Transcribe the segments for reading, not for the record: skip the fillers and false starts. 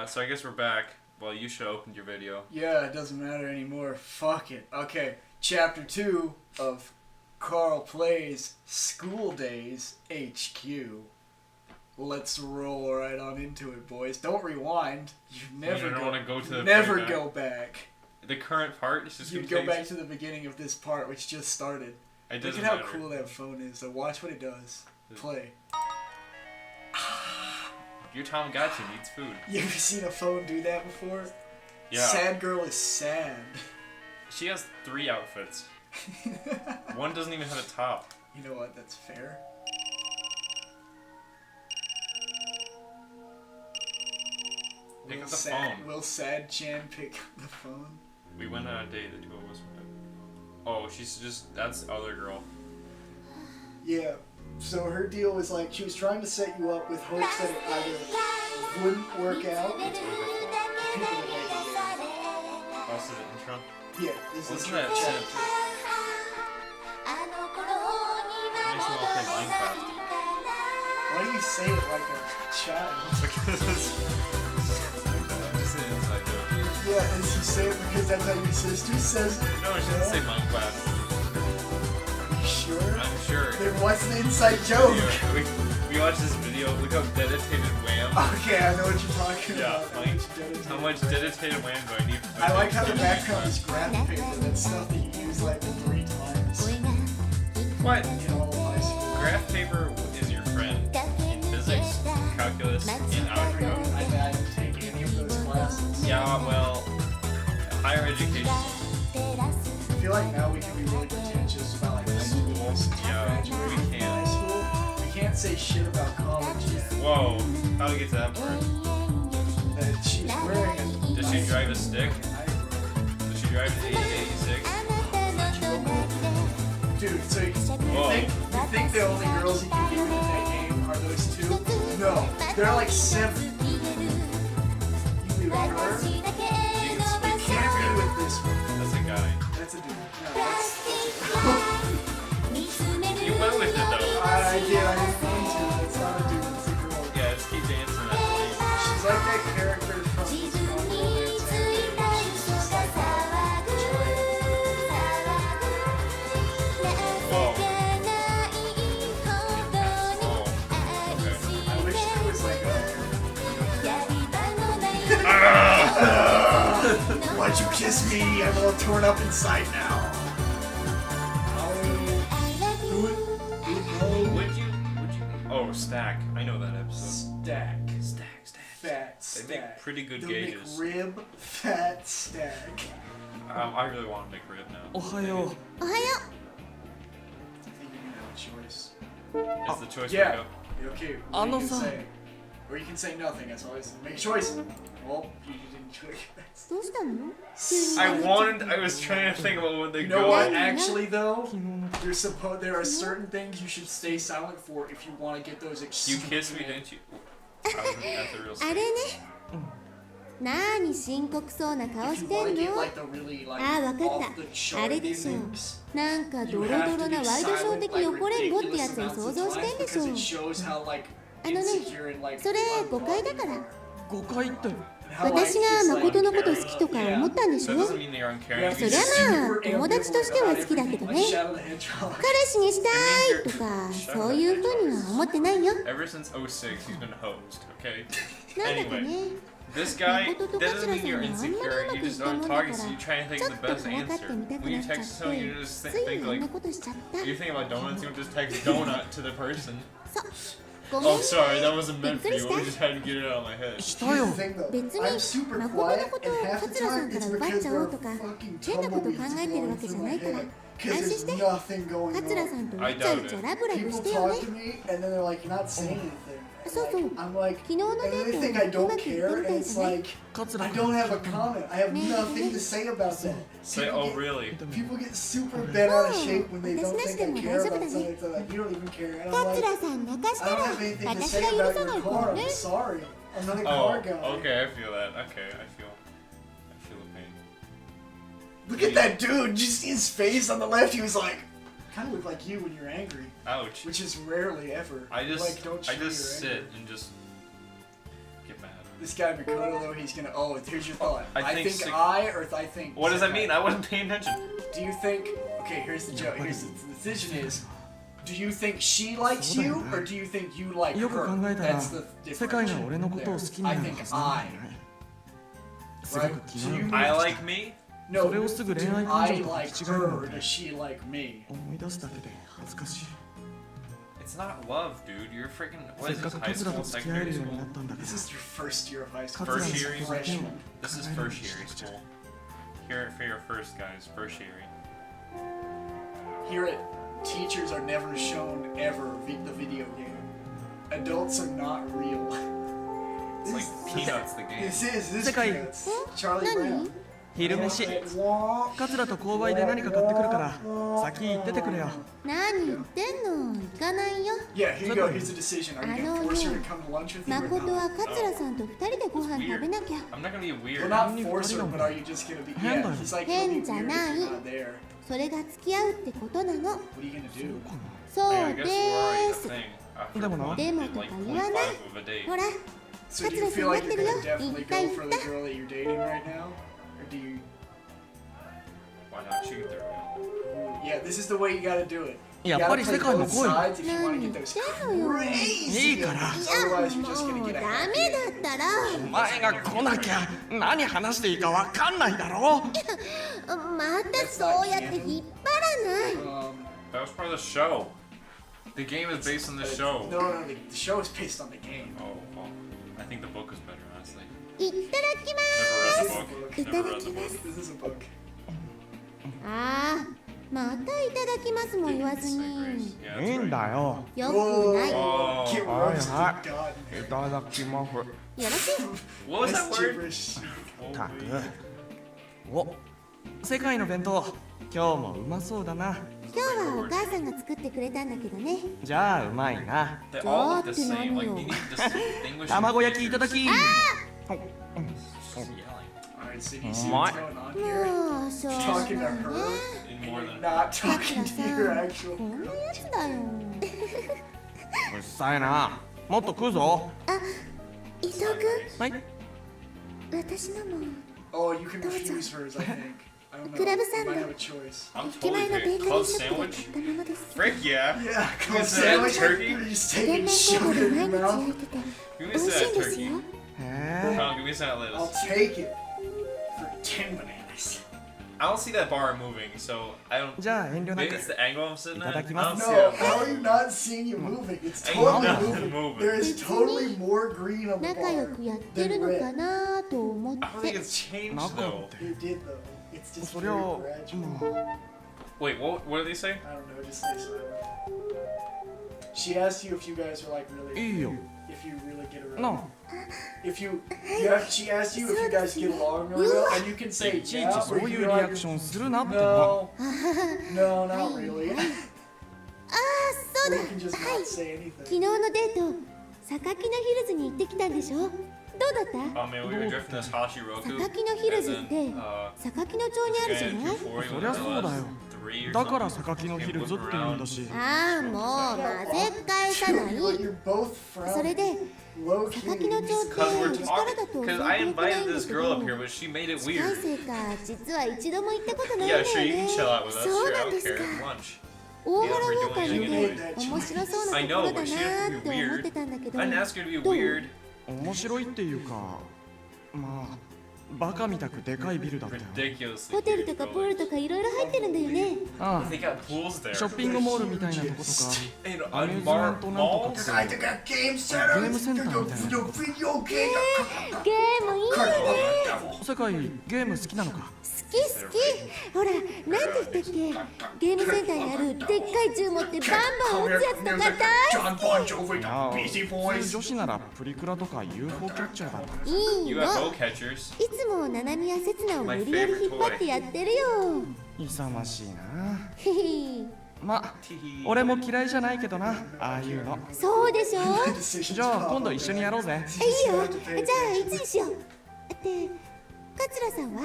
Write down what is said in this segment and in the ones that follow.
So I guess we're back. Well, you should open your video. Yeah, it doesn't matter anymore. Fuck it. Okay, Chapter 2 of Karl Plays School Days HQ. Let's roll right on into it, boys. Don't rewind. You never don't want to go to the never go back. The current part is just. You go back to the beginning of this part, which just started. Look at how cool that phone is. So watch what it does. Play. Your Tamagotchi needs food. You ever seen a phone do that before? Yeah. Sad girl is sad. She has 3 outfits. One doesn't even have a top. You know what? That's fair. Pick up the phone. Will Sad Chan pick up the phone? We went on a date, the 2 of us went. Oh, she's just. That's the other girl. Yeah. So her deal was like, she was trying to set you up with hopes that it either wouldn't work out. It's overflow. Oh, so the intro? Yeah, this What's is that synth? It makes me want to play Minecraft. Why do you say it like a child? Because it's just an inside joke. Yeah, and you say it because that's how your sister says it? No, she doesn't say Minecraft. Sure? I'm sure. Then what's the inside joke? Yeah, we watched this video. Look how dedicated wham. Okay, I know what you're talking about. How much dedicated wham do I need? I like how the background is graph paper. That's stuff that you use like 3 times. What? In all of high school. Graph paper is your friend in physics, calculus, and algebra. I didn't take any of those classes. Yeah, well, higher education. I feel like now we can be really pretentious about like high school. Yeah, we can. High school, we can't say shit about college yet. Whoa, how do we get to that part? That she's wearing a... Does she drive a stick? Does she drive an 8086? Dude, so you think the only girls you can get in that game are those 2? No, there are like 7. You with her? You can't be with this one. That's a guy. That's a dude. No, You went with it though. I did. I didn't mean to. It's not a dude. It's a girl. Yeah, just keep dancing that She's like that character from this one romance anime. She's just like Whoa. I wish there was like Why'd you kiss me? I'm all torn up inside now. Would you? Oh, Stack. I know that episode. Stack. Fat They stack. make pretty good the gauges. McRib fat stack. I really want to make rib now. Ohayo. I think you can have a choice. Is the choice Yeah. break up? Okay, what you can say. Or you can say nothing, as always. Make a choice. Well, you didn't choose. I was trying to think about when they You know go. what? Actually, though, there are certain things you should stay silent for if you want to get those You exclusive. kissed me, didn't you? I wasn't at the real あれ stage. ね。なに深刻そうな顔 If し you て want ん to get の like the really like ああ、わかっ off た the。chart あれでしょ。 endings, なんかド you ロ have ドロ to な be ワイドショー silent 的 like 汚れんぼって ridiculous やつを amounts 想 of 像して times んでし because ょ it。shows how like あのね、 insecure and like それ誤解だから unloving 誤解って you are. And how, like, 私が it's, like, 誠のこと好きとか思ったんでし That ょ doesn't mean they aren't you have caring. to そりゃ be まあ super 友達としては ambivalent 好きだけ about ど everything, ね like Shadow the Hedgehog. 彼氏にしたいとかそういうふうには思ってないよ Ever since 06, he's been hosed, okay? なんだか Anyway, ね this guy, 誠と that 桂 doesn't mean さん you're があんまりう insecure. ま You くい just ったも aren't んだから talking, so you're trying to ち think ょ of っ the と best からかって answer. みたく When you なっちゃっ text て someone, you just つい think あん like, なことしちゃった you're thinking about donuts, you don't just text donut to the person. ごめん Oh, sorry, that wasn't meant for you. Bikkuri I just had to get it out of my head. した Here's よ the thing, though. 別 I'm に super 誠の quiet, ことを and half the 桂さ time んか it's ら奪っ because ちゃ there お are うとか fucking 変なこと考 tumbleweeds えてるわ going けじゃ through な my いから head. 安 Because 心 there's して nothing going 桂 on. さんとイチャイチャラブラブ People してよね talk to me, and then they're like, you're not saying anything. And, そうそう like, I'm like, 昨日の and デ they ー think ト I う don't まくいって care, みた and い it's じゃない like, 桂 I 君 don't have a comment. I have nothing to say about that. Say, People oh, get- really? People get super bent out of shape when they don't私なし think で I も care 大丈夫 about だね something. They're like, you don't even care. And I'm like, 桂さん泣かし I た don't ら have anything to 私 say が許 about さな your いか car. らね I'm sorry. I'm not a Oh, car guy. okay, I feel that. Okay, I feel the pain. Look at that dude. Did you see his face on the left? He was like, kind of look like you when you're angry, Ouch. which is rarely ever. I just like, don't show your sit anger. and just get mad. This guy Makoto though, he's gonna. Oh, here's your thought. I think I think. What does that mean? Sekai. I wasn't paying attention. Do you think? Okay, here's the joke. Here's the decision is. Do you think she likes you, or do you think you like her? That's the difference. I think I. Right? So you I like me? No, do I like her, or does she like me? It's not love, dude. You're freaking. What is this? High school, secondary school? This is your first year of high school. First year? Freshman. This is first year school. Here for your first, guys. First year. Here at teachers are never shown ever the video game. Adults are not real. It's like Peanuts, the game. This is Peanuts. Charlie Brown. 昼飯カツラと購買で何か買ってくるから先行っててくれよ。何言ってんの？行かないよ。 Yeah, here you go. Here's the decision. Are you gonna force her to come to lunch with you or 誠 not? は桂さんと二人でご飯食べなきゃ。 I'm not gonna be Well, weird. not force her, but are you just gonna be? Yeah, he's like, you'll be weird if you're not there. それが付き合うってことなの。 What are you gonna do? そう I で guess we're already ー a す。 thing after でもな。 でも like とか point 言わない。 five of a date. ほら、 So do you feel like you're gonna definitely go for the girl that you're dating right now, or do you? Why not shoot there, man? Yeah, this is the way you gotta do it. You やっ gotta ぱり play 世界も both 来い。 sides if you 何 want 言 to っ get those てんのよ。 crazy いいから endings. いや Otherwise, も you're just gonna う get ダ a メ happy だったら。お前が来なきゃ何話していいかわかんないだろ。またそうやって引っ張らない。 That was part of the show. The game is based on the show. No, no, the show is based on the game. Oh, well, I think the book was better, honestly. いただきま Never read the book. いた Never だ read き the ま book. す。 This is a book. ああ、またいただきますも言わず It's に。 Yeah, いい that's ん right. だよ。よくない。 Oh, Get はい roasted, は God. い。いただきます。よろしい。 what was That's that word? gibberish. たく。お、世界の弁当今日もうまそうだな。今日はお母さんが作ってくれたんだけどね。じゃあうまいな。 They all look the Dot same. Like, nani you yo. need to distinguish. 卵焼きいただき。 Just yelling. Alright, so do you see What? what's going on here? もうしょうが Talking to ないね。 her In more than. not talking to your actual こんな girl. やつだよ。うっさいな。もっと食うぞ。伊藤君、はい。私のも Oh, you can refuse hers, I think. I don't know. クラブ You さん might の have a choice. I'm 駅前 totally のベー good. カリー Club ショップで買 sandwich? ったものです。 Frick yeah. Yeah, come on, Is that sandwich. turkey? You're just 電 taking 熱 shit 工 in で your 毎日 mouth. 焼いてて Give 美 me 味しい that んですよ。 turkey. へえ。 Come on, give me some I'll lettuce. take it for 10 bananas. I don't see that bar moving, so I don't. じゃあ遠慮な Maybe く it's。the angle I'm sitting at. I don't いただきます。 see No, it. how are you not seeing it moving? It's Ain't totally nothing moving. moving. There is totally more green on the 仲良 bar くやってる than のか red. なと思っ I don't think て。 it's changed なか though. った。 You did though. It's just そり very ゃ、 gradual. Wait, what did they say? I don't know, just stay silent. She asked you if you guys are like really, いいよ。 if you really get around. なあ。 If you, yeah, she asked you if you guys get along really well, and you can say いちい yeah, ちそ or う you いう can リ be アク like, ションするなっての。 no, no, not really. ああ、そ Or う you だ。 can just はい not。say 昨 anything. 日のデート、榊のヒルズに行ってきたんでしょ。どうだった Oh man, we were drifting this Hashiroku. 榊のヒルズっ And て then, 榊の町にあるじゃ this ない guy at 240 そりゃそうだよ。 3 or だから something. 榊のヒルズって言うんだし。ああ、もう混ぜ返さない。 But you're both それ frowning. で、 Low 榊の key. 町って Because we're 力だ talking. と Because そ I んなに良くない invited んだ this け girl ど up here, but she made it 近い weird. せいか、実は一度も行ったことないんだ Yeah, よ sure, you can ね。 chill out with us. そう Sure, な I ん don't です care. か。 Lunch. 大原 Yeah, ウォ we're ーカー doing 見 it て anyway. 面白そうな I ところ know, だ but she な has ー to っ be て思っ weird. てたんだけど I didn't ask her to be どう weird. 面白いっていうか、まあバカみたくでかいビルだったよ。 Ridiculously. ホテルとかプールとかいろいろ入ってるんだよね。あ They got pools あ、 there. ショッピングモールみたいなとことか、 And アミューズメン unmarked トなんとか malls. って。 I think a game center. Game center みたいな。 Video game. ゲームいいよね。世界ゲーム好きなのか。好き好き。ほら、なんて言ったっけ。ゲームセンターにあるでっかい銃持ってバンバン撃つやつとか大 John Bon Jovi, ああ、 Beastie 普 Boys. 通女子ならプリクラとか UFO キャッチャーだろ。いいの。 UFO catchers. いつもナナミやセツナを無理やり引っ張ってやってるよ。勇ましいな。へへ。ま、俺も嫌いじゃないけどな、ああいうの。そうでしょ。 Decisions じゃあ follow. 今度一緒にやろうぜ。いいよ。じゃあいつにしよう。って桂さんは？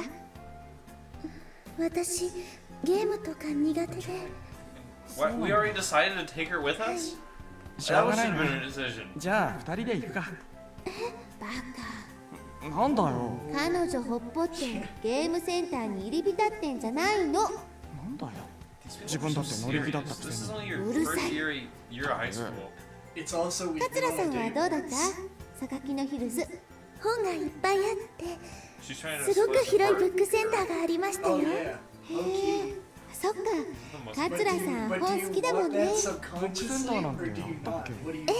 私ゲームとか苦手で。 What? We already decided to take her with us? しょう That が should ない have been な。 a decision. じゃあ二人で行くか。バカ。なんだよ。彼女ほっぽってゲームセンターに入り浸ってんじゃないの。なんだよ。自分だって乗り気だったく This せ is に。 only your うる first さい。 year of high school. It's also we 桂さんはどうだった榊のヒルズ。本がいっぱいあって She's trying to すごく split 広い apart. ブックセンターがありましたよ。 Oh へ yeah. え Okay. そっか But 桂さん but 本 do 好 you きだも want んね。 that subconsciously or do you not? What do you do?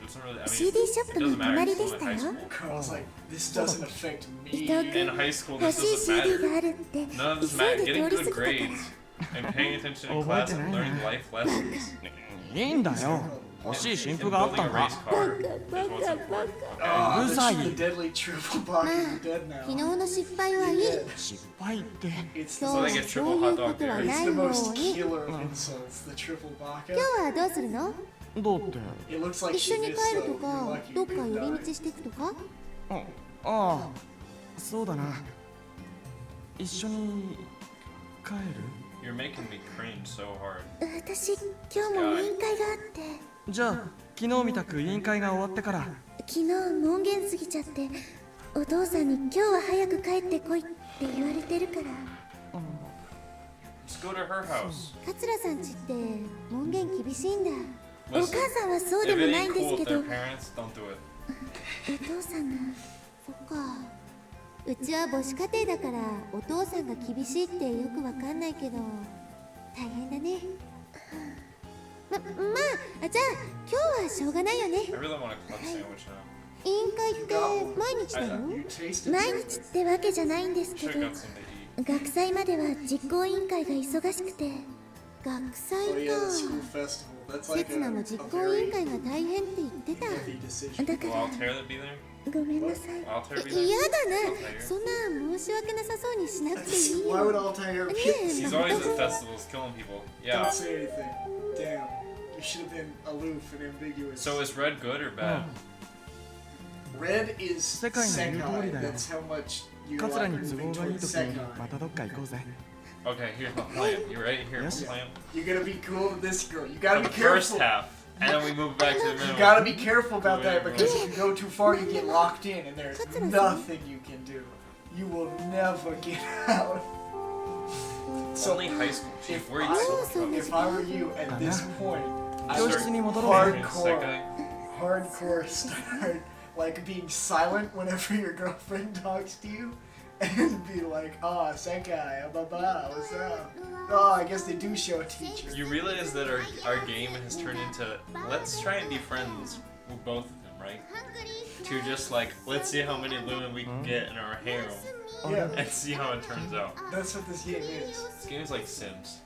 Doesn't really, I mean, CD ショップ it の doesn't matter. 隣 It's で still し in た high よ。 school. Carl's like, this doesn't affect 伊 me. 藤 In 君 high school, 欲 this しい doesn't CD matter. があるって None of this 急 matters. いで Getting 通り good 過ぎたから grades and paying attention in class and learning life lessons. いいんだよ。欲しい新 And 譜があっ building た a んだ。 race car is what's important. Ah, Uzai. the deadly triple block まあ is dead 昨日 now. の失敗はいい。失敗って。 It's 今 the, 日は they get そう triple いう hot こ dog とは there. な it's い the よう most に。 killer of insults, the triple baka. 今日はどうするの？どうって。 It looks like 一緒 she に gets 帰る so とか lucky どっか to 寄り die. 道していくとか。ああ、そうだな。一緒に帰る？ You're making me cringe so hard. 私今日も委員会があって。じゃあ昨日みたく委員会が終わってから。昨日門限過ぎちゃってお父さんに今日は早く帰ってこいって言われてるから。 Just go to her house. 桂さん家って門限厳しいんだ。お Listen, 母さんはそう if で it もない ain't んで cool す with けど、 their parents, don't do it. お父さんが。そっか。うちは母子家庭だからお父さんが厳しいってよくわかんないけど大変だね。まあじゃあ今日はしょうがないよね。 I really want a club sandwich now. 委員会って毎日だよ。 You tasted 毎 it? 日ってわけじゃないんですけ Should ど have got something to eat. 学祭までは実行委員会が忙しくて。学 Oh 祭 yeah, the か。 school festival. That's like 刹那も a 実行委員 very 会が大変って言ってた。 heavy decision. だか Will ら Altair be there? ごめんなさい。 Altair be there? 嫌だな。 Altair? そんな申し訳なさそうにしなくていい Why would よ。 Altair ね be? え、 He's ま always た at festivals killing people. Don't Yeah. say anything. Damn. You should have been aloof and ambiguous. So is red good or bad? Red is 世界の言う通り Sekai. だよ。 That's how much you 桂 like に都 moving 合がいい towards 時に Sekai. またどっか行こうぜ。 Okay, here's my plan. You ready? Here's Yes. my plan. You're gonna be cool with this girl. You gotta For be the first careful. half, and then we move back to the You middle. gotta be careful about that because if you go too far, you get locked in, and there's Katsura-san. nothing you can do. You will never get out. It's only high school, chief. If Where are I, you so if I were you at this point, I 教 would 室に戻ろうぜ。 hardcore start like being silent whenever your girlfriend talks to you and be like, oh, Senkai, blah blah, what's up? Oh, I guess they do show a teacher. You realize that our game has turned into let's try and be friends with both of them, right? To just like let's see how many women we can get in our harem Yeah, and see how it turns out. that's what this game is. This game's like Sims.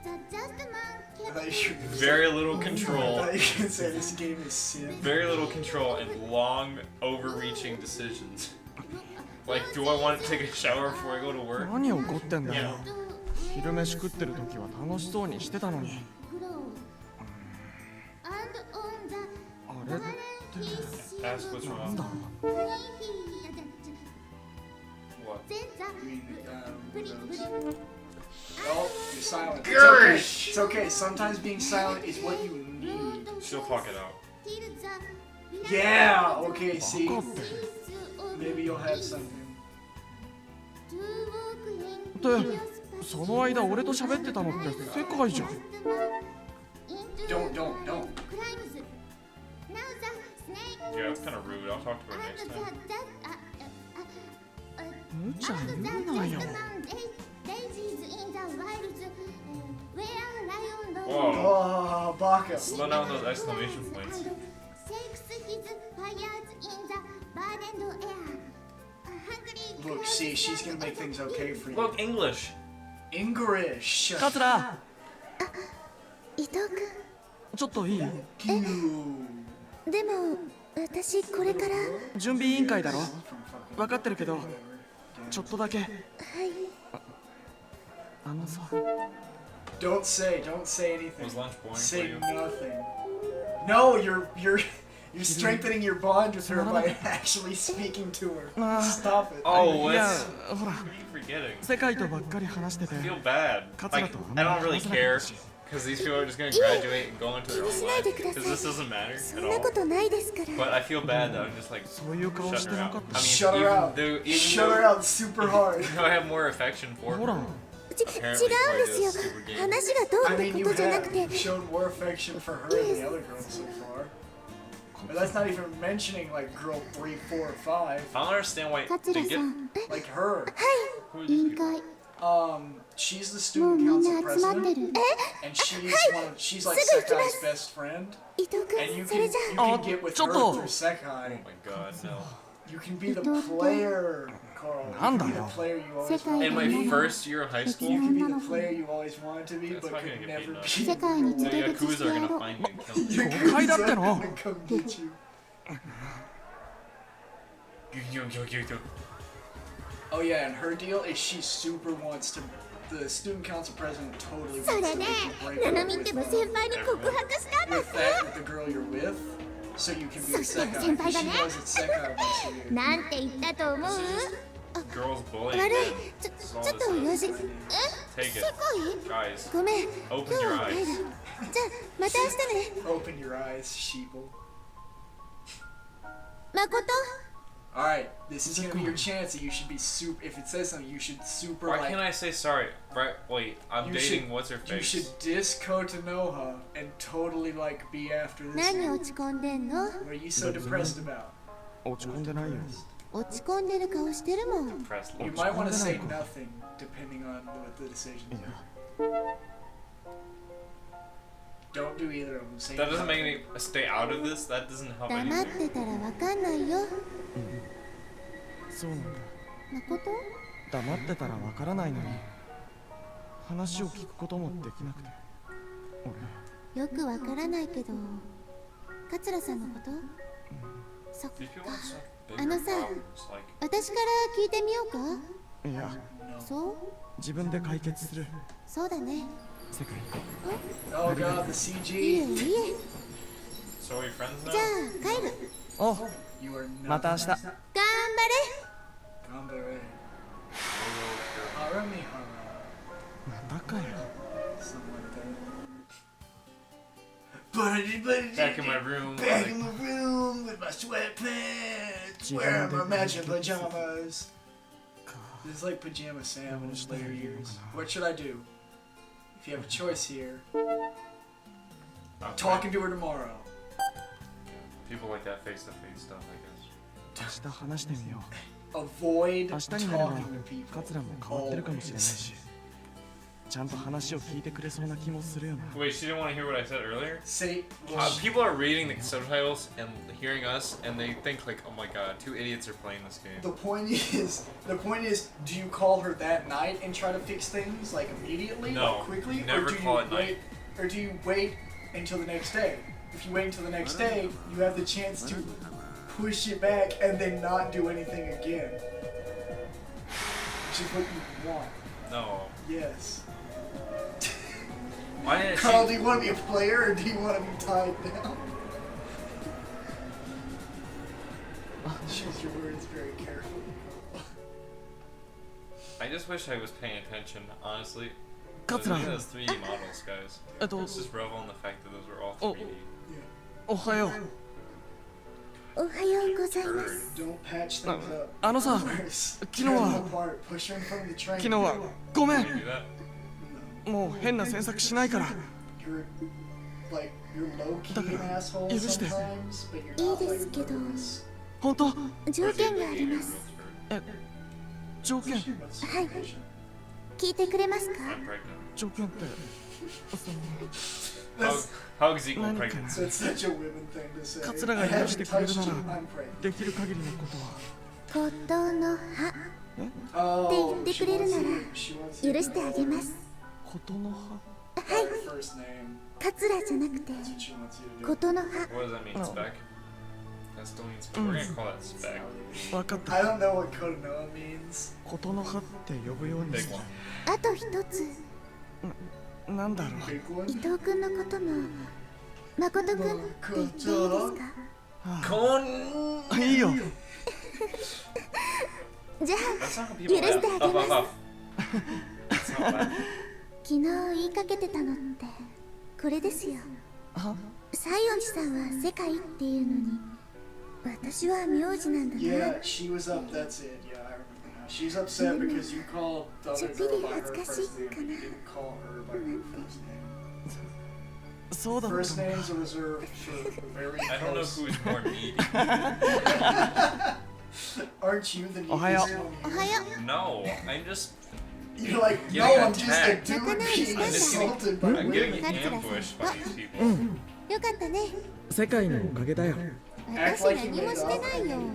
I thought you were gonna say- Very little I control. thought you were gonna say this game is sin. Very little control and long, overreaching decisions. Like, do I want to take a shower before I go to work? 何怒ってんだ You よ know,。昼飯食ってる時は楽しそうにしてたのに。あれって ask what's なんだ wrong. What? Oh, you're silent. It's okay. Gersh! It's okay. Sometimes being silent is what you need. She'll talk it out. Yeah. Okay. See, バカって maybe you'll have something. ってその間俺と喋ってたのって世界じゃん。 Don't. Yeah, that's kind of rude. I'll talk to her next time. 無茶言うなよ。 Whoa. Oh, Baka. Slow down those exclamation points. Look, see, she's gonna make things okay for you. Look, English. English. 桂伊藤君ちょっといい You. でも私これから。準備委員会だろ分かってるけどちょっとだけはい。あのさ Don't say anything. Was lunch boring for Say you? nothing. No, you're strengthening your bond with her by actually speaking to her. Stop it. Oh, いや what's... ほら What are you forgetting? 世界とばっかり話してて I feel bad. 桂 Like, とあん I ま don't り really 話せなか care ったし Because these people are just gonna graduate and go into their own life. Because this doesn't matter そ at んな all. ことないですから But I feel bad that I'm just like そういう顔し shutting て her な out. かっ I た mean, Shut her even out. though, even Shut her though, out super hard. even though I have more affection for ほら her. 違うんですよ話がどう I って mean, こ you とじゃなく have て shown more affection for her than the other girls so far. But that's not even mentioning like girl 3, 4, or 5. I don't understand why 桂 they さ get. ん Like her. は Who are い these 委員 people? 会 She's the もう student みん council な集まって president, る and she's like すぐ行きま Sekai's す best friend. 伊藤 And you 君それ can じゃ you can get with her ちょっと through Sekai. Oh my god, no. You can be the player, Carl. You なん can だ be the よ player you always 世界 wanted. In の my 女の first year of high You school, can be 女 the の子 player you always wanted to be, That's but not could gonna get never beaten up. be. 世界に the 告別し Yakuza て are や gonna ろう find me and kill me. 誤解だっての Gonna come get you. Oh yeah, and her deal is she super wants to. The student council president totally そ wants れ to ね make you break ナナ up ミっ with, てば先輩に告白したんだ with って that with the girl you're with, so you can be with そして先 Sekai. 輩だ She ね knows that Sekai wants you. なんて言ったと思う Girls bullying 悪い men. ちょっと用事 Take え it. 世界 Guys, ごめん Open 今日 your は帰る eyes. じゃあまた明日ね Open your eyes, sheeple. 誠 Alright, this is gonna be your chance that you should be super. If it says something, you should super why like. can't I say sorry? Right, wait, I'm You dating should- what's her You face? should diss Kotonoha and totally like be after this. 何落ち込んでんの What are you so depressed about? 落ち込んでないよ落ち込んでる顔してるもん Press You looks. might want to say nothing depending on what the decision is. Don't do either of them. Say That doesn't nothing. make me stay out of this. That doesn't help 黙っ anything. てたらわかんないよそうなんだ誠黙ってたらわからないのに話を聞くこともできなくて俺よくわからないけど桂さんのことそっ These people か have such bigger あのさ problems. Like, 私から聞いてみようかいや No. そう自分で解決するそうだね世界 Oh god, the いい CG. えいいえ so are we friends じゃ now? あ帰るお You are not. また明日頑張れ Gambare. Haramihara. またかよ Something like that. Back in my room. Back like- in my room with my sweatpants. Wearing my matching pajamas. This is like Pajama Sam in his later years. What should I do? If you have a choice here, Okay. talking to her tomorrow. People like that face-to-face stuff, I guess. 明日話してみよ Avoid う明日になれば talking to people. カツラも変わってるかもしれないしちゃんと話を聞いてくれそうな気もするよな Wait, she didn't want to hear what I said earlier? Say, People are reading the subtitles and hearing us, and they think like, "Oh my god, two idiots are playing this game." the point is, do you call her that night and try to fix things like immediately, No, like quickly, never or do call you it wait, night. or do you wait until the next day? If you wait until the next day, you have the chance to push it back and then not do anything again, which is what you want. No. Yes. Why didn't Carl, do she? you want to be a player or do you want to be tied down? Choose your words very carefully. I just wish I was paying attention, honestly. Katsura. Look at those 3D models, guys. えっと Let's just revel in the fact that those were all Oh. 3D. おはようおはようございます Don't patch things up. あのさ Worse. 昨日は Tear them apart. Push her in front of the train. 昨日はごめ Can ん you do that? もう変な詮索しないから You're like you're low key だから an asshole 許して sometimes, but you're いい not で like すけど murderous. 本当条件があります条件 What's the はい condition? 聞いてくれますか I'm pregnant. 条件ってその That's, Hugs equal Nani- pregnancy. that's such a women thing to say. カツラが I 許 haven't してくれる touched な you. ら I'm pregnant. できる限りのことはことの葉 Oh, って言って she くれる wants なら you. She wants you. 許してあげますことの葉 Her first name. 桂じゃなくて That's what she wants you to do. ことの葉 What does that mean, No. spec? That still means spec. We're gonna call that spec. 分かっ I た don't know what Konoha means. ことの葉って呼ぶように Big す one. あと一つるなんだろう Big 伊 one. 藤君のことも誠君って言っていいですかは Con. あいいよじゃ That's あ not how people許して act. あげ Up, ます up, up. That's not bad. 昨日言いかけてたのってこれですよ。は西園寺さんは世界っていうのに、私は名字なんだな。 Yeah, she was up. That's it. Yeah, I remember now. She's upset because you called the other girl by her first name. You didn't call her by her first name. そうだった First んだ names are reserved for very I don't know close. who's more needy. Aren't you the neediest Ohio. one お here? はよ No, I'm just You're like, Getting no, I'm just a attacked. dude being I'm just getting- assaulted by I'm getting women. ambushed by these people. よかったね。世界のおかげだよ Act 私 like you 何も made して up ない and よ。 you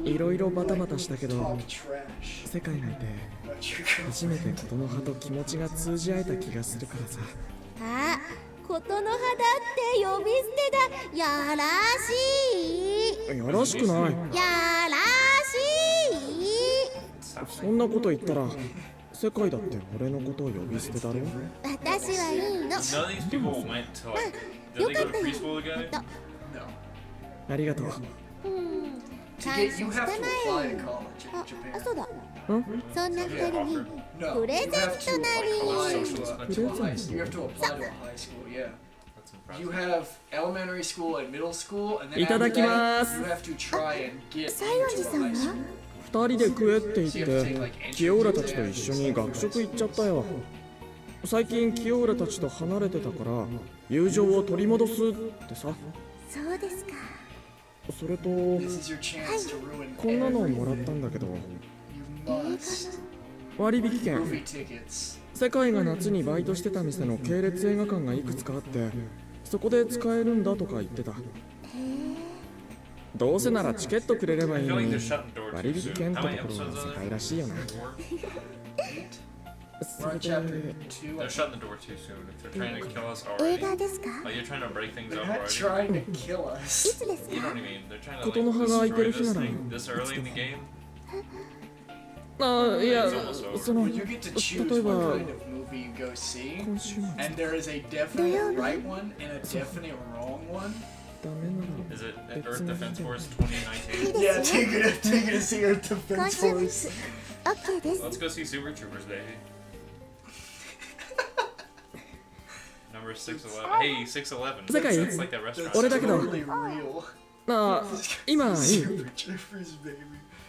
totally いろいろバタバタしたけど talk trash 世界がいて about your 初めて琴の葉と気持ちが通じ合えた気がするからさあ、琴の葉だって呼び捨てだ。やらしい。よろしくないやらしい。そんなこと言ったら世界だって俺のことを呼び捨てだろ私はいいの。 None of these people went to like. Did they go to preschool together? No. ありがとう うん。 To 感 get, 謝 you し have た to ま apply え。 to college in あ、 Japan. そうだ。んそんな二人に No, プレ you ゼン have ト to なり。 apply to a high Presents? school. You have to apply to a high school, yeah. That's You impressive. have elementary school and middle school, and then いただ after き that, ます you have to try and get 西園 into 寺さ a ん high は school. 二人で食えって言って清浦たちと一緒に学食行っちゃったよ最近清浦たちと離れてたから友情を取り戻すってさそうですか。それと This is your chance to ruin こんなの everything. もらったんだけど You must. 割引券 Movie tickets. 世界が夏にバイトしてた店の系列映画館がいくつかあってそこで使えるんだとか言ってたどうせならチケットくれれば I いい feel の like に they're shutting the door 割 too 引 soon. 券って How と many ころ episodes が are 世界らしいよね Eight? そ We're れ on chapter で 2. They're I think. shutting the door too soon. If they're trying to kill us 映 already. 画ですか。 Oh, you're trying to break things They're up not already. trying to kill い us. つです You know か。 what I mean? They're trying to 琴の葉 like が空いて destroy る日 this なら thing this early in the game. あいや It's almost over. その Well, you get to choose 例え what ば kind of movie you go see, 今週末 and there is a definite right one and a definite wrong one. ダメなら Is it Earth Defense Force 2019? Yeah, take it to see Earth 今 Defense 週 Force. 末。オッケーです。 Let's go see Super Troopers, baby. Number 611. Hey, 611. Second. That's like that restaurant.俺だけど totally real. あ今いい Super Troopers, baby.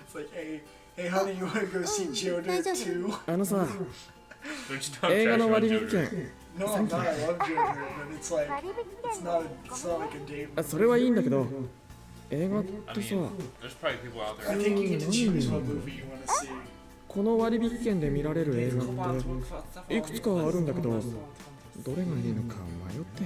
It's like, hey, honey, you wanna go see Joe Dirt 2? あのさ Don't you know 映画の Trash 割 Man 引 Joker? 券 No, I'm not. I love Joe Dirt, but it's like, it's not like a date. あそれはいいんだけど映画っ I てさ mean, there's probably people out there. I think you get to choose what movie you wanna see. この割引券で見られる映画っていくつかあるんだけどどれがいいのか迷って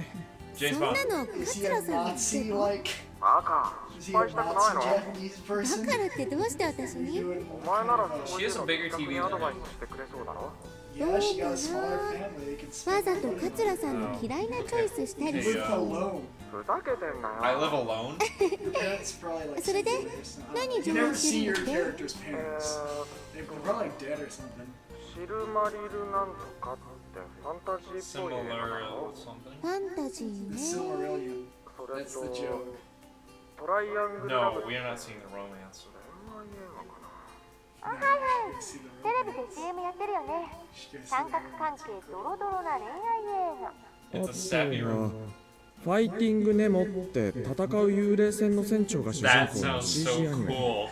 James そんな Bond. の Is he 桂 a さんが言って Nazi るの。 like? バカ Is 失 he a 敗したくない Nazi の Japanese だ person? からってどうして私に。 Doing お前なら kind of そう She いう has a の bigger 的確 TV に than アドバイ him. スしてくれそうだろ Yeah, she got a smaller family. They can わ spend ざと money. 桂さんの嫌いなチョイスしたり You して live alone. ふざけてんなよ I live alone? Your parents probably like. それで separated or something. 何 You 自 never 慢し see て your るって。 character's parents. They're probably dead or something. シルマリルなんとかってファンタジーっぽい映画だ Similar ろ something? ファンタジー The ね。 Silmarillion. それ That's と the joke. トライアングルラ No, ブ we are not seeing the romance. 恋愛映画かなあ、はいはい。 See the テレビで CM やってるよね。 She goes 三 see 角関係ドロドロな恋愛映画。あ It's a と sappy room. はファイティングネモって戦う幽霊船の船長が主人 That 公の sounds CG so アニメ cool.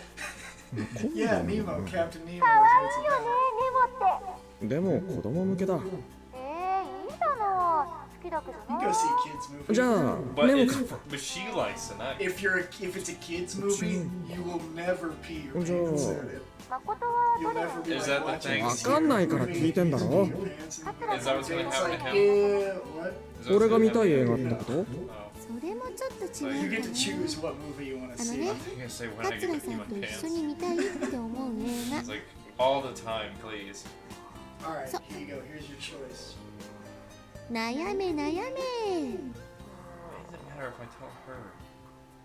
Yeah, Nemo, Captain Nemo. かわいいよね、ネモって。でも子供向けだいいじゃない。好きだけど You ね go see a kids movie. じゃあ But, ネモ it's, か but she likes it, not If it's a kids movie, you will never pee or be Joe. considered. 誠は You'll どれ never be Is like that the watching thing? a わかんないから聞いてんだろ movie in your pants and- Is that what's gonna It's happen like, to him? yeah, what? Is that 俺が what's 見 gonna たい happen? 映画ってこと Oh. それもちょっと違 You う get か to な。 choose what movie you want to あの see. ね、 I'm gonna say when I 桂 get さ to ん my と一緒 pants. に見たいって思う映画 It's。like all the time, please. Alright, So- here you go. Here's your choice. 悩め悩め。 Why does it matter if I tell her?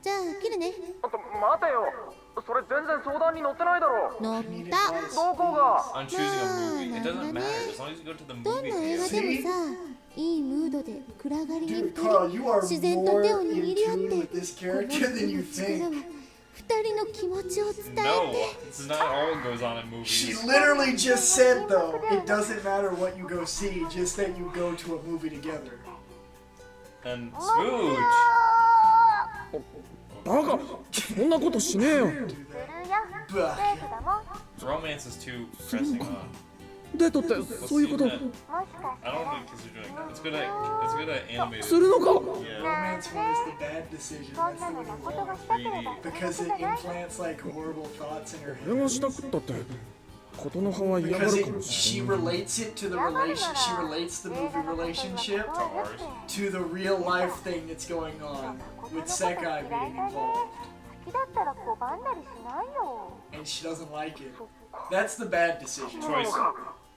じゃあ切るね。あと待てよそれ全然相談に乗ってないだろ乗っ You need た。 advice. どこが On choosing a movie, it doesn't matter as long as you go to the どん movie な映画 theater. でもさ、いいムードで暗がりに Dude, 二 Carl, 人 you are 自然と more 手を in 握り合っ tune て with this この character than you 力は think. 二人の気持ちを伝え No, て。 it's not all goes on in She movies. literally just said, though, it doesn't matter what you go see, just that you go to a movie together. and smooch. バカそんなことしねえよ Bah. Romance is too pressing on. デートってそういうこと I don't think kids are doing that. It's good at animated. するのか Yeah. Romance one is the bad decision. That's the one you want. 3D. Because it implants like horrible thoughts in her 俺 head. がしたくったって琴の葉は嫌が Because るかも it, し she れない relates it to the relation. She relates the movie relationship To ours. to the real life thing that's going on with Sekai being involved, 好きだったら拒んだりしないよ。 and she doesn't like it. That's the bad decision. Choice.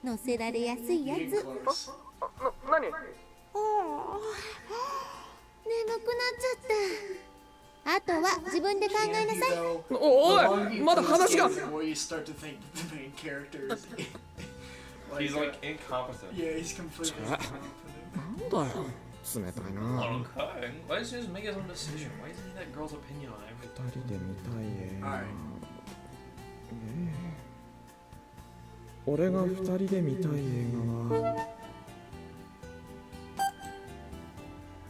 乗せられやすいや Getting つ。 close. 何？眠くなっちゃった。あとは自分で考えな Candy, さい。 though, お the お longer い you まだ play 話 this が game, the more you start to think that the main character is He's like incompetent. yeah, he's completely incompetent. なんだよ冷たいな Okay. Why does he just make his own decision? Why does he need that girl's opinion on everything? 二人で見たい映画 Alright. 俺が二人で見たい映画は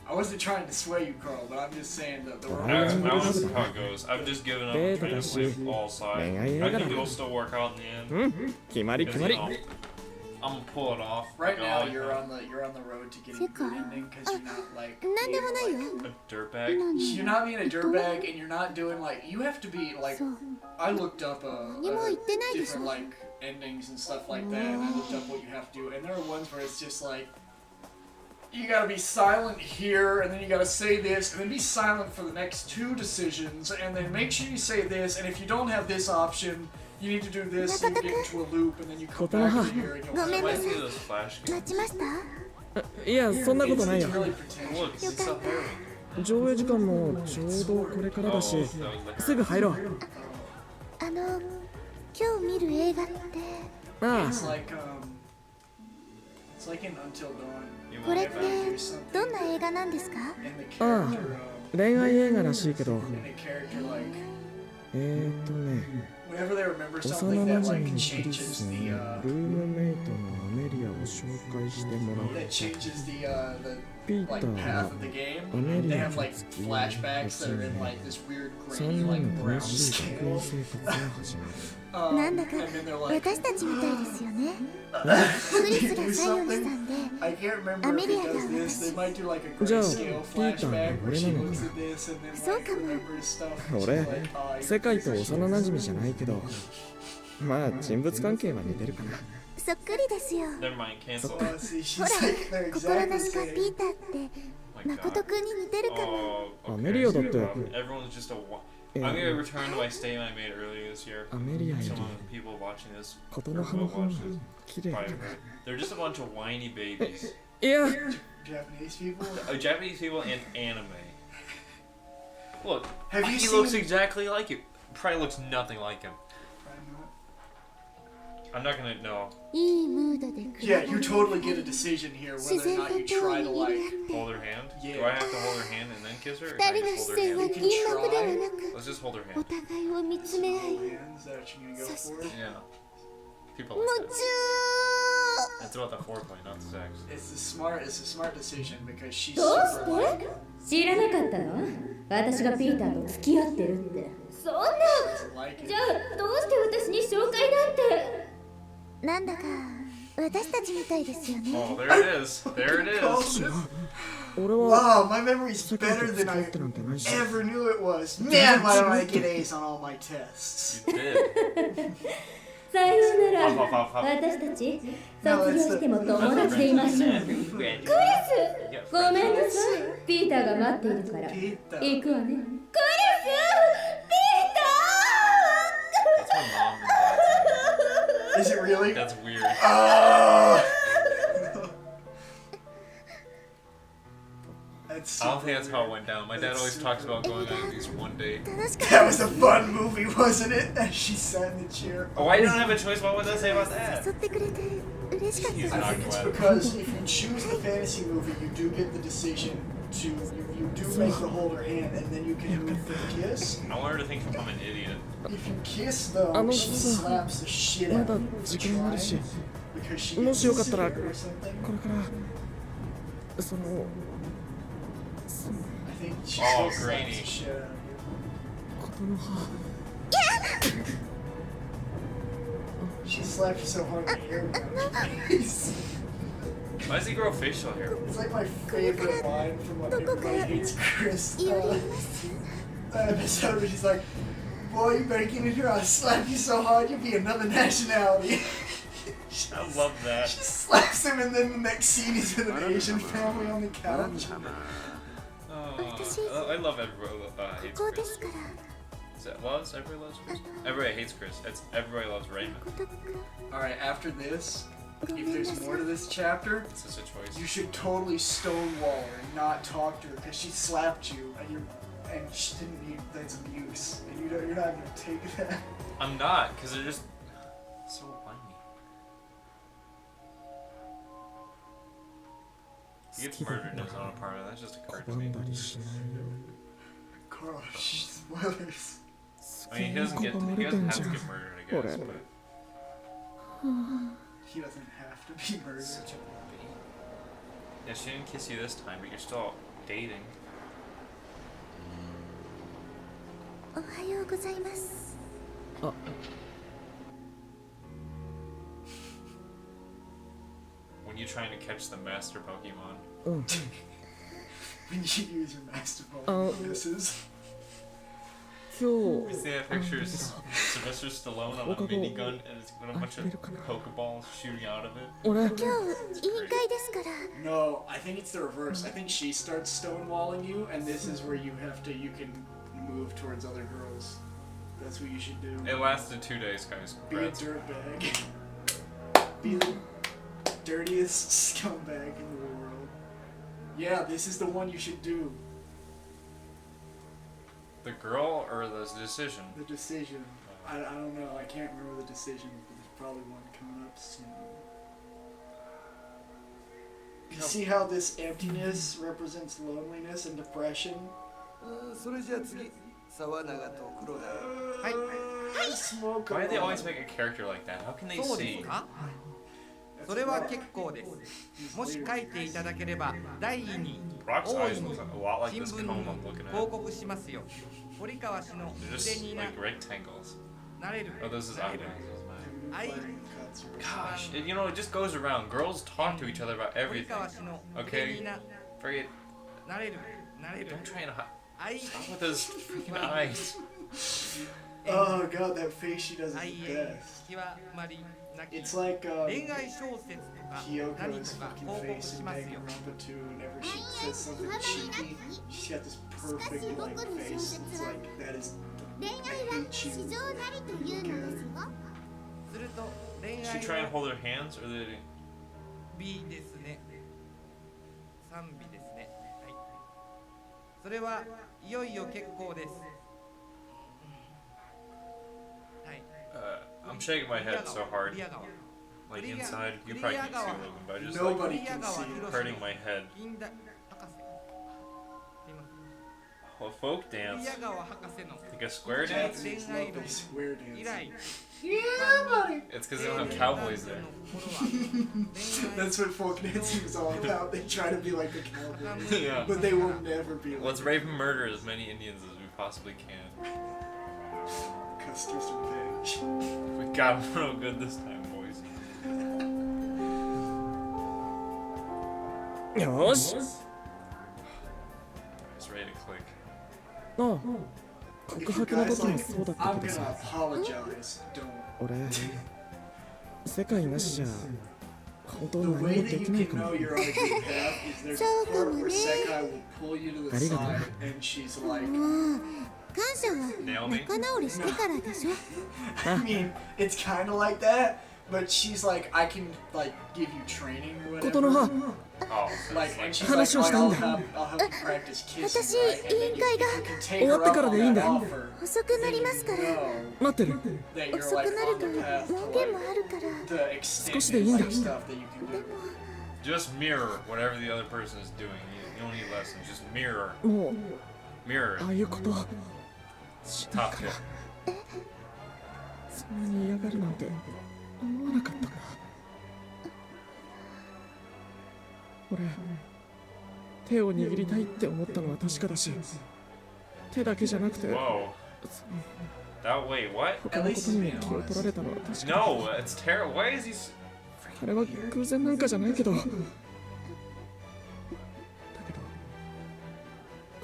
I wasn't trying to sway you, Carl, but I'm just saying that the That's romance. how it goes. I'm just giving up Date trying toだし play all sides.恋愛 I 映画だ think it'll still work out in the う end. ん決まり Because, 決ま you り know, I'm gonna pull it off. Right now, Like, you're on the road to getting a good ending because you're not like なんでもない being, よ like-。 a dirtbag. you're not being a dirtbag and you're not doing like you have to be like そう。 I looked up 何も言ってないでしょ different like endings and stuff like that and I looked up what you have to do and there are ones where it's just like you gotta be silent here and then you gotta say this and then be silent for the next two decisions and then make sure you say this and if you don't have this option you need to do this and you get into a loop and then you come back to here and you'll Go, man. Reminds me of those Flash 待 games. ちました？いやそんなことない it's よ really pretentious. Look, it's a heroin. 上映時間もちょうどこれからだし Oh, that was the すぐ入ろう今日見る映画ってああ It's like in Until Dawn You これ want っ it て back? どんな映画なんですか？ and the ああ character 恋愛映画らしいけど and the character like ね whenever they remember 幼 something 馴 that 染 like のクリ changes ス the にルームメイトのアメリアを紹介してもらう that changes the ピータ like ー path は of the game. アメリ They ア have が like 好き flashbacks that are in like this weird 3 grainy like 人の brown 楽しい学 scale. 園生活が始まる なんだか and then they're like 私たちみたいですよね。ク they リス do がサイオニ something. さんで I can't remember if Amelia it doesが this. They might do like a じゃあ grayscale ピーター flashback が where 俺 she なの looks か at this and then そう like かも。 remembers stuff. and she's 俺 like, oh, I 世界と remember 幼馴染じゃないけどまあ人物関係は似てるかなそっくりですよ。 Never mind, cancel. Oh, see, she's ほら like, they're 心 exactly な the しか same. ピーターって Oh my 誠 god. くんに似てるかな。 Oh, okay. Amelia だって Everyone's just a. I'm gonna return to my statement I made earlier this year. アメリアより Some of the people watching this 琴の葉の will 方が watch this. 綺麗か Probably な heard. They're just a bunch of whiny babies. いや Japanese people. Japanese people in anime. Look, Have you he seen? looks exactly like you. Probably looks nothing like him. I'm not gonna know. いいムードで比べ Yeah, you totally get a decision here 自 whether 然 or と not you 手を try to 握 like. り合って Hold her hand? Yeah. Do I have to hold her hand and then kiss her? Or 二 can I 人の just 視 hold her 線は hand? 銀幕ではなく Let's just hold her お hand. 互いを見つめ合い Hands that you're gonna go for. Yeah. People 夢 like 中 that. It's about the foreplay, not the sex. It's a smart decision because she's どう super して like 知らなかったの？私がピーターと付き合ってるって。そんな doesn't like じ it. ゃあどうして私に紹介なんて。なんだか私たちみたいですよね。 Oh, there it is. There it is. 俺は Wow, my memory's 世界と better 付 than き合 I ってなんてないし ever knew it was. Man, why don't I get A's on all my tests? You did. さようなら。 Hop, hop, hop. 私たち卒業しても友達でいましょう。クリス、ごめんなさい。ピーターが待っているから。 Pita. 行くわね。クリス、ピー That's my mom and dad's Is it really? name. That's weird. Oh! That's I don't super think that's how it weird. went down. My dad always talks about going on at least one date. 楽しかっ That was a fun movie, wasn't it? As she sat in the chair. Oh, I don't have a choice. What would I say about た。 that? 誘ってくれて嬉しかった He's です。 not I think it's glad. because if you choose the fantasy movie, you do get the decision to you do make her hold her hand, and then you can move for the kiss. I want her to think I'm an idiot. If you kiss though, I'm she also- slaps the shit ま out だ of you 時 for 間ある trying し because she も gets しよかったら sick or something. これからその She Oh, still slaps grainy. the shit out of you. ことの葉 She slapped you so hard the hair went out of your face. Why does he grow facial hair? It's like my favorite line from like Everybody Hates Chris. Episode where she's like, boy, you better get in here, I'll slap you so hard you'll be another nationality. I love that. She slaps him and then the next scene he's with an Asian family on the couch. Oh, I love Everybody Hates ここで Chris. すから Is that loves? Everybody loves Chris? Everybody hates Chris. It's Everybody loves Raymond. Alright, after this, if there's more to this chapter, It's just a choice. you should totally stonewall her and not talk to her because she slapped you and she didn't need that's abuse and you're not gonna take that. I'm not, because they're just so whiny. He gets murdered in his own apartment. That just occurred to 拒 me. んだりしないよ Carl, spoilers. I mean, he doesn't have to get murdered, I guess, but He doesn't have to be murdered. such a baby. Yeah, she didn't kiss you this time, but you're still dating. おはようございます あ When you're trying to catch the master Pokemon. うん When you use your master ball, Oh. misses. 今 You 日 see that picture of Sylvester Stallone on a minigun and it's got a bunch of Pokeballs shooting out of it? 俺今日委員会ですから No, I think it's the reverse. I think she starts stonewalling you, and this is where you can move towards other girls. That's what you should do. It lasted 2 days, guys. Be a Congrats. dirtbag. Be the dirtiest scumbag in the world. Yeah, this is the one you should do. The girl or the decision? The decision. I don't know. I can't remember the decision, but there's probably one coming up soon. You see how this emptiness represents loneliness and depression? それじゃあ次沢永と黒田はい。Smoke Why do they a lot. always make a character like that? How can they そうで see? すかそれは結構ですもし書いていただければ第2に Brock's 大 eyes いに look a lot like 新 this 聞 comb に I'm looking 報 at. 告しますよ堀川氏の They're 腕 just にな like rectangles. なれる Oh, this is なれ eyebrows. る isn't it? 愛 Gosh, it just goes around. Girls talk to each other about 堀 everything. 川氏の腕 Okay? にな Forget. なれるなれる Don't try and愛 stop with those freaking eyes. Oh god, that face she does 愛 is へ best. 極まりなき It's like 恋愛小説とか何 Kyoko's かが fucking 報告 face し in ますよ Danganronpa 2 whenever she says something cheeky. She's got this perfect like face. It's like that is 恋愛 I は hate 市 you. 場なりというのですよすると恋 Did she 愛 try and は hold their hands, or did it? B ですね賛美ですねはいそれはいよいよ結構ですはい I'm shaking my head so hard. クリア川 Like inside, you probably can't see Logan, but I just like Nobody can クリア川 see 博 it. 士 hurting my head. 近代博士すいません A folk ク dance, リア川博士の like a square dance. Japanese love those square 以 dances. 来 It's because they don't have cowboys there. That's what folk dancing is all about. They try to be like the cowboys, Yeah. but they will never be like Let's rape and murder as many Indians as we possibly can. Custer's revenge. We got them real good this time, boys. よし It's ready to click. ああ告白の時もそうだった I'm けど gonna さ apologize. Don't. 俺世界なしじゃ本当 The 何も way で that you きない can かも know you're on a good path is there's a part where Sekai will pull you to the side and she's like, もう感謝は仲直りしてからでしょ I mean, it's kind of like that, but she's like, I can like give you training or ことの whatever. 葉 Oh, so Like, it's and like she's like, 話を oh, したいん I'll だ help you practice kissing, 私 right? And 委 then 員 you 会が can take 終わ her ってから up でいい on ん that だ offer. 遅くなりますから Know 待ってる that you're 遅く like なる on と the path 門 to 限も like あるから to extend 少しでいいんだ like, stuff that you can で do. も just mirror whatever the other person is doing. You don't need lessons. Just mirror, もう mirror. ああいうことしない Top か tip. らそんなに嫌がるなんて思わなかったんだ俺手を握りたいって思ったのは確かだし、手だけじゃなくて Whoa. That wait, what? 他のことにも気を取られたのは確かだ。 No, it's terrible. Why is he? あれは偶然なんかじゃないけど、だけど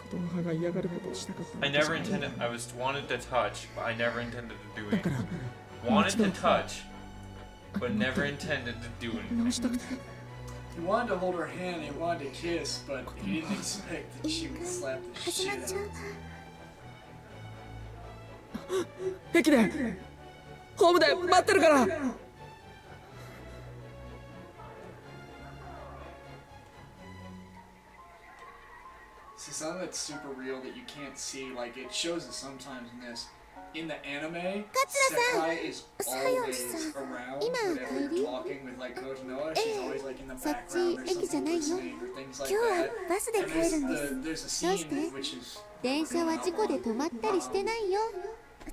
子供派が嫌がることをしたかった I のは never 確かだ。 intended. I was wanted to touch, but I never intended to do だか it. ら Wanted to touch, but never intended to do 直 anything. したくて。 He wanted to hold her hand, he wanted to kiss, but he didn't expect that she would slap the 始ま shit っ out ちゃ of う him. 駅でホームで待ってるから。 See, something that's super real that you can't see, like it shows it sometimes in this. In the anime, Sekai is always around whenever you're talking with like Coach Noah. She's always like in the background or something listening or things like 今日は that. バスで And 帰るんです。 there's a scene which is 電車は事故で止まったりしてないよ。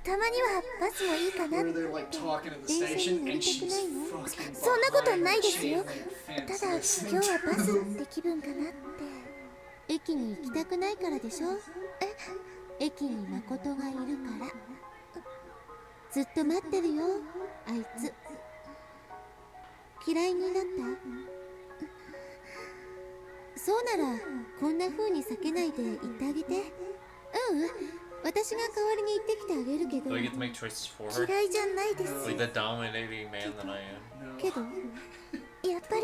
たまにはバスもいいかな where they're like talking at the station and she's fucking そんなことない behind ですよ。 chain link た fence だ listening 今日は to バス them. って気分かなって。駅に行きたくないからでしょ。駅に誠がいるから。ずっと待ってるよ、あいつ。嫌いになった？そうならこんな風に避けないで言ってあげて。私が代わりに言ってきてあげるけ Do ど。 I get to make choices for her? 嫌いじゃないです。 Like the dominating man that I am. けどやっぱり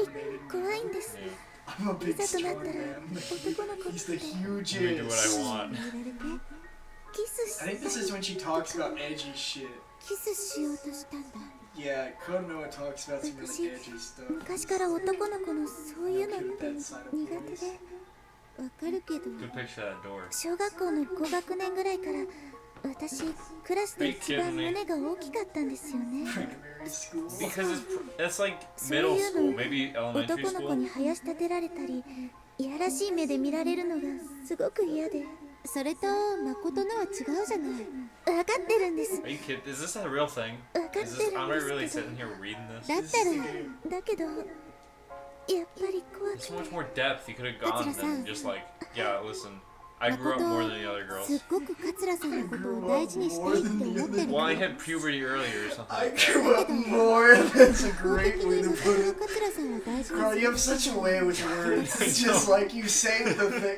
怖いんです。 I'm a い big ざとな strong ったら man. 男の子 He's the Let me do what hugest. I want. に入れられてキス I think this is when she talks about edgy shit. キスしようとしたんだ。 Yeah, Coach Noah talks about some really edgy stuff. 昔から男の子のそういうのって That side of 苦 boys. 手でわかるけど Good picture that door. 小学校の5学年ぐらいから私クラスで一番胸が大きかったんですよね。 Primary school. Because it's like middle school, maybe elementary 男の子 school. に生やし立てられたりいやらしい目で見られるのがすごく嫌で。それと誠のは違うじゃない。分かってるんです。 Are you kidding? Is this a real thing? 分かって Is this? る Am ん I です really けど sitting here reading this? だったらだけどやっぱり怖 There's く so much more depth. You could have gone Katsura-san. and just like, yeah, listen. I grew up more than the other すっ girls. ごく桂さんのことを大事にしていいって思ってる Well, I had puberty earlier or something I like that. grew up more. That's a 法 great 的 way に to 私 put は it. 桂さんを大事 Carl, に you have such a way with words. It's just like you say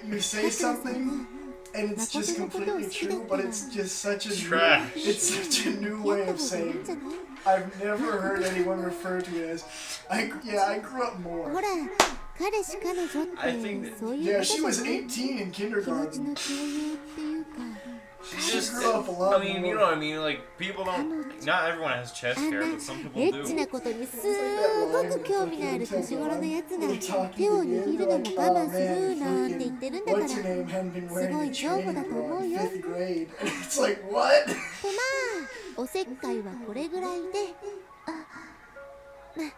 you say something and it's just completely true, but it's just such a Trash. it's such a new や way った of 方がいいん saying. じゃない？ I've never heard anyone refer to it as I grew up ほ more. ら彼氏彼女って I think that- そういう Yeah, こと she じゃ was ない？ 18 in 気持ち kindergarten. の共有っていうか She just, grew up a lot I mean, you more. know what I mean? Like, people don't, not everyone has chest あん hair, な but some エ people ッチな do. ことにすごく興味のある年頃のやつが手を握るのも我慢するなんて言ってるんだから What's her name hadn't been wearing a すごい情報だと training 思 bra う in よ。 5th grade. It's like, what? とまあおせっかいはこれぐらいでまあ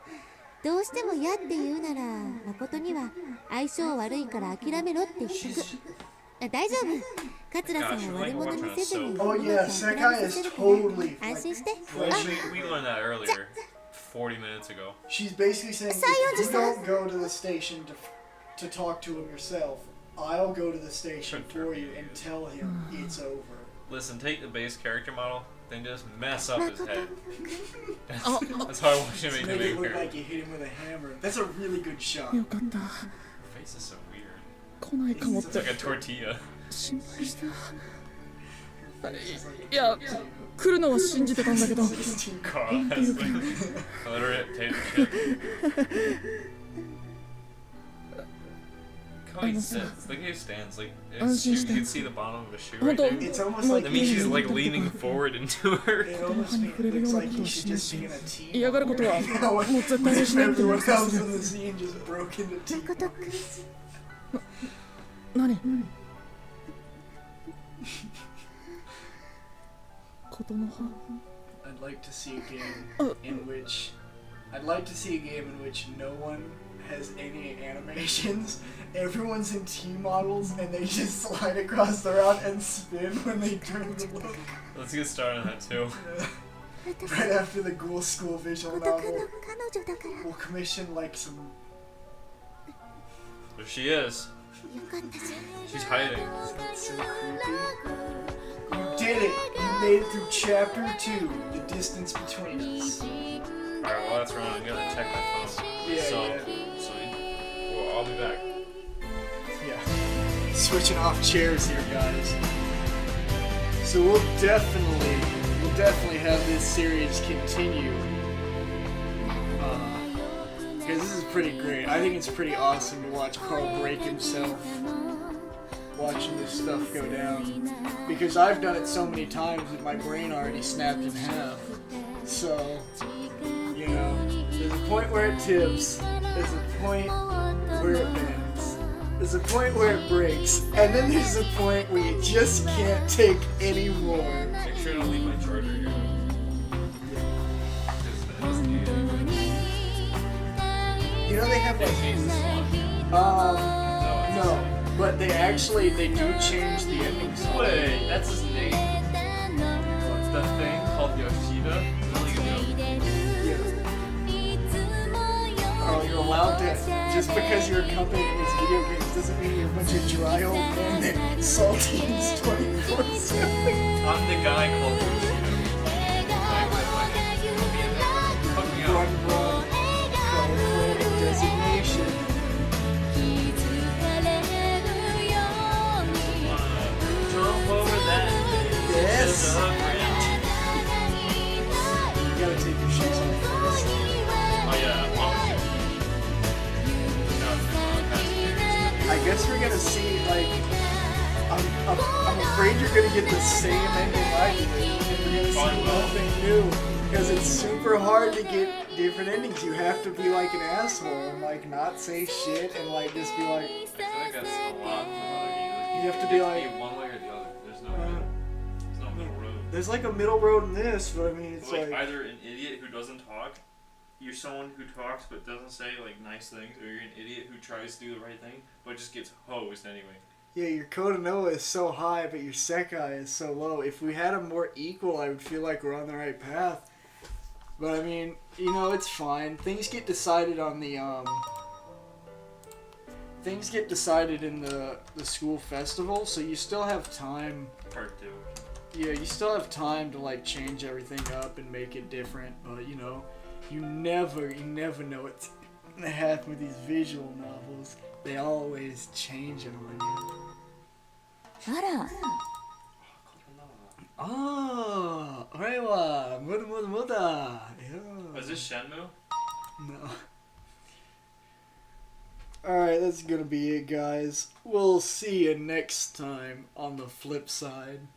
どうしても嫌って言うなら誠には相性悪いから諦めろって言っとく。大丈夫桂さんは悪者にせずに Oh う yeah, まく諦め Sekai さ is せるから totally 安 like, 心して。 Well, we learned that earlier, 40 minutes ago. she's basically saying if you don't go to the station to talk to him yourself, I'll go to the station for you and tell him it's over. Listen, take the base character model, then just mess up his head. Oh. That's how I want you to make the Make main it look character. like you hit him with a hammer. That's a really good shot. よかった。 Her face is so weird. 来ないかもっ It's て like a tortilla. 心配した。いや、来るのは信じてたんだけど。 Carl has like a literate potato chip. How he sits, look how he stands, like his shoe, you can see the bottom of his shoe right there. It's almost like I mean, she's like leaning forward into her. it almost looks like he should just be in a team. 嫌がることは Now, もう絶対にしないって言わ everyone れた else in the scene just broke into team. 誠くん何ことの葉 I'd like to see a game in which no one has any animations. Everyone's in T models and they just slide across the route and spin when they turn to look. Let's get started on that too. 私 Right after the Ghoul School visual 誠くんの novel, 彼女だから we'll commission like some. There she is. かったじゃん。 She's hiding. So creepy. You did it! You made it through chapter 2, the distance between us. Alright, well that's wrong. I'm gonna check my phone. Yeah, so, yeah. well, I'll be back. Yeah. Switching off chairs here, guys. So we'll definitely have this series continue. Because this is pretty great. I think it's pretty awesome to watch Karl break himself watching this stuff go down. Because I've done it so many times that my brain already snapped in half. So, you know, there's a point where it tips, there's a point where it bends, there's a point where it breaks, and then there's a point where you just can't take any more. Make sure I don't leave my charger here. You know they have like no, but they do change the ending song. Wait, that's his name? What's the thing called Yoshida? Really good. Oh, you're allowed to, just because you're accompanying these video games doesn't mean you're a bunch of dry old men that saltines 24/7. I'm the guy called Yoshida. Run, designation. Jump over that. Yes. To the bridge. You gotta take your shoes off first. Oh yeah, I guess we're gonna see, like, I'm afraid you're gonna get the same ending I did, and we're gonna see nothing new, because it's super hard to get different endings. You have to be like an asshole and like not say shit and like just be like. I feel like that's a lot for other games. You have to be like one way or the other. There's no middle. There's no middle road. There's like a middle road in this, but I mean it's like either an idiot who doesn't talk, you're someone who talks but doesn't say like nice things, or you're an idiot who tries to do the right thing but just gets hosed anyway. yeah, your Kodonoa is so high, but your Sekai is so low. If we had them more equal, I would feel like we're on the right path. But I mean, you know, it's fine. Things get decided on the things get decided in the school festival, so you still have time. Part 2. Yeah, you still have time to like change everything up and make it different. But you know, you never know what's gonna happen with these visual novels. They always change it on you. あら、 Oh, alright, muda. Is this Shenmue? No. Alright, that's gonna be it, guys. We'll see you next time on the flip side.